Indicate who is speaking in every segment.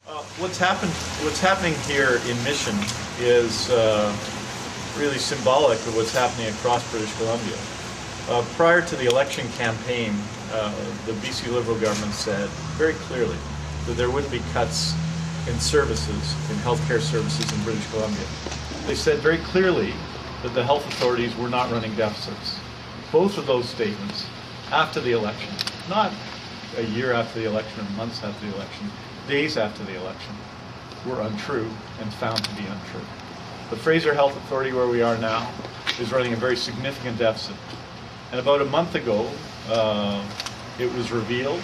Speaker 1: What's happening here in Mission is really symbolic of what's happening across British Columbia. Prior to the election campaign, the BC Liberal government said very clearly that there wouldn't be cuts in services, in healthcare services in British Columbia. They said very clearly that the health authorities were not running deficits. Both of those statements after the election, not a year after the election or months after the election, days after the election, were untrue and found to be untrue. The Fraser Health Authority, where we are now, is running a very significant deficit. And about a month ago, it was revealed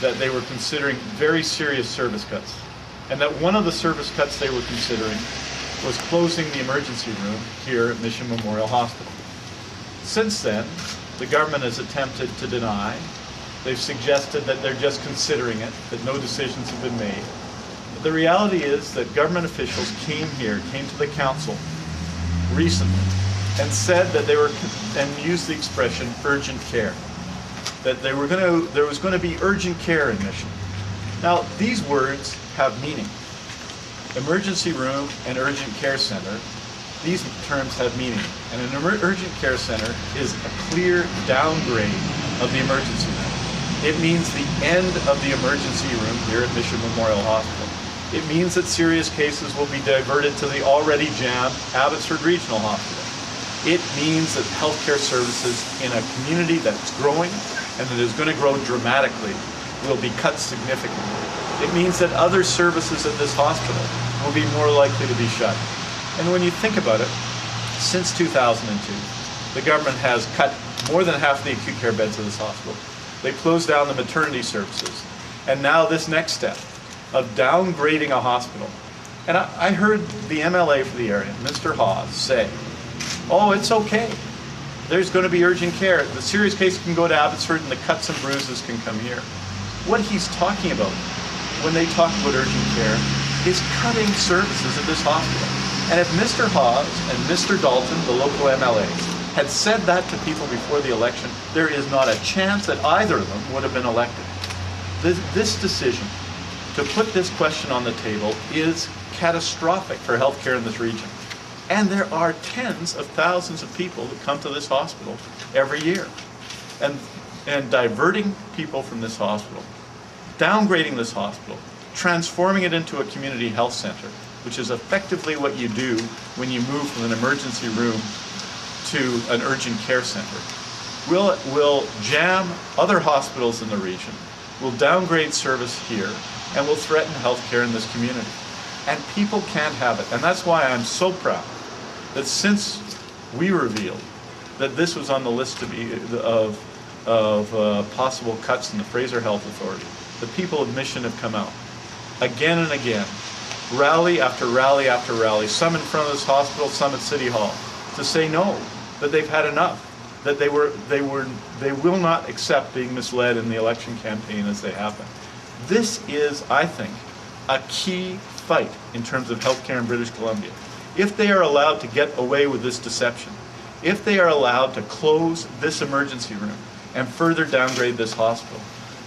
Speaker 1: that they were considering very serious service cuts. And that one of the service cuts they were considering was closing the emergency room here at Mission Memorial Hospital. Since then, the government has attempted to deny. They've suggested that they're just considering it, that no decisions have been made. But the reality is that government officials came to the council recently and said that they were, and used the expression urgent care, that there was going to be urgent care in Mission. Now, these words have meaning. Emergency room and urgent care center, these terms have meaning. And an urgent care center is a clear downgrade of the emergency room. It means the end of the emergency room here at Mission Memorial Hospital. It means that serious cases will be diverted to the already jammed Abbotsford Regional Hospital. It means that healthcare services in a community that's growing and that is going to grow dramatically will be cut significantly. It means that other services at this hospital will be more likely to be shut. And when you think about it, since 2002, the government has cut more than half the acute care beds of this hospital. They closed down the maternity services. And now this next step of downgrading a hospital. And I heard the MLA for the area, Mr. Hawes, say, oh, it's okay. There's going to be urgent care. The serious case can go to Abbotsford and the cuts and bruises can come here. What he's talking about when they talk about urgent care is cutting services at this hospital. And if Mr. Hawes and Mr. Dalton, the local MLAs, had said that to people before the election, there is not a chance that either of them would have been elected. This decision to put this question on the table is catastrophic for healthcare in this region. And there are tens of thousands of people that come to this hospital every year. And diverting people from this hospital, downgrading this hospital, transforming it into a community health center, which is effectively what you do when you move from an emergency room to an urgent care center, will jam other hospitals in the region, will downgrade service here, and will threaten healthcare in this community. And people can't have it. And that's why I'm so proud that since we revealed that this was on the list of possible cuts in the Fraser Health Authority, the people of Mission have come out again and again, rally after rally after rally, some in front of this hospital, some at City Hall, to say no, that they've had enough, that they will not accept being misled in the election campaign as they have been. This is, I think, a key fight in terms of healthcare in British Columbia. If they are allowed to get away with this deception, if they are allowed to close this emergency room and further downgrade this hospital,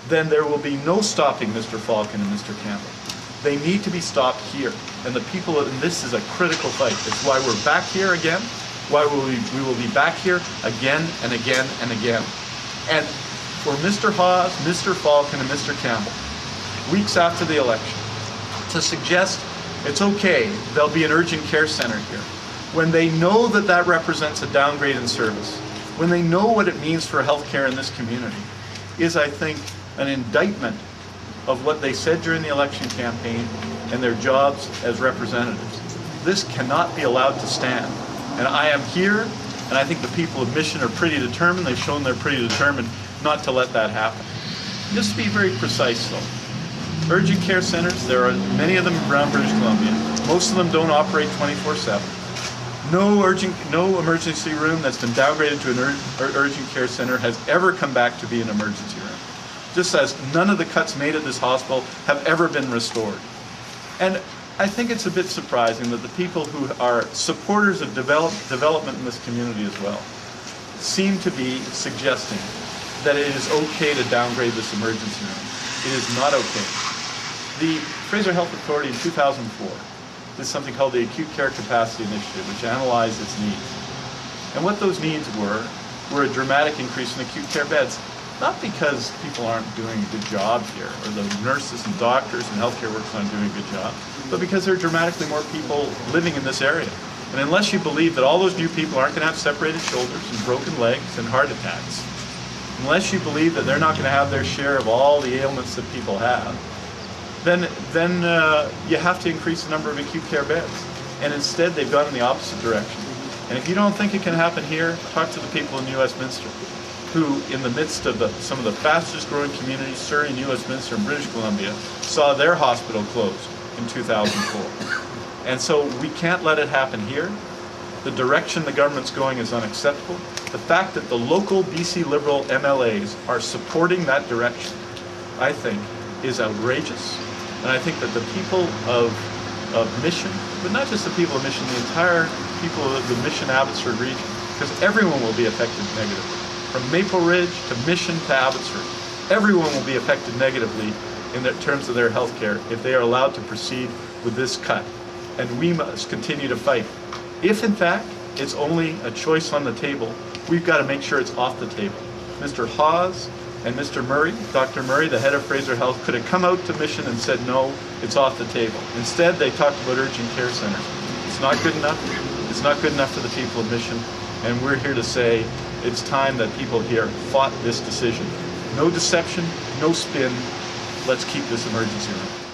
Speaker 1: then there will be no stopping Mr. Falcon and Mr. Campbell. They need to be stopped here. And the people, and this is a critical fight. It's why we're back here again, why we will be back here again and again and again. And for Mr. Hawes, Mr. Falcon, and Mr. Campbell, weeks after the election, to suggest it's okay, there'll be an urgent care center here, when they know that that represents a downgrade in service, when they know what it means for healthcare in this community, is, I think, an indictment of what they said during the election campaign and their jobs as representatives. This cannot be allowed to stand. And I am here, and I think the people of Mission are pretty determined. They've shown they're pretty determined not to let that happen. Just to be very precise, though, urgent care centers, there are many of them around British Columbia. Most of them don't operate 24/7. No emergency room that's been downgraded to an urgent care center has ever come back to be an emergency room. Just as none of the cuts made at this hospital have ever been restored. And I think it's a bit surprising that the people who are supporters of development in this community as well seem to be suggesting that it is okay to downgrade this emergency room. It is not okay. The Fraser Health Authority in 2004 did something called the Acute Care Capacity Initiative, which analyzed its needs. And what those needs were a dramatic increase in acute care beds. Not because people aren't doing a good job here, or the nurses and doctors and healthcare workers aren't doing a good job, but because there are dramatically more people living in this area. And unless you believe that all those new people aren't going to have separated shoulders and broken legs and heart attacks, unless you believe that they're not going to have their share of all the ailments that people have, then you have to increase the number of acute care beds. And instead, they've gone in the opposite direction. And if you don't think it can happen here, talk to the people in New Westminster, who, in the midst of some of the fastest growing communities, Surrey, New Westminster, and British Columbia, saw their hospital close in 2004. And so we can't let it happen here. The direction the government's going is unacceptable. The fact that the local BC Liberal MLAs are supporting that direction, I think, is outrageous. And I think that the people of Mission, but not just the people of Mission, the entire people of the Mission Abbotsford region, because everyone will be affected negatively. From Maple Ridge to Mission to Abbotsford, everyone will be affected negatively in terms of their health care if they are allowed to proceed with this cut. And we must continue to fight. If in fact it's only a choice on the table, we've got to make sure it's off the table. Mr. Hawes and Mr. Murray, Dr. Murray, the head of Fraser Health, could have come out to Mission and said, no, it's off the table. Instead, they talked about urgent care centers. It's not good enough. It's not good enough for the people of Mission. And we're here to say it's time that people here fought this decision. No deception, no spin. Let's keep this emergency room.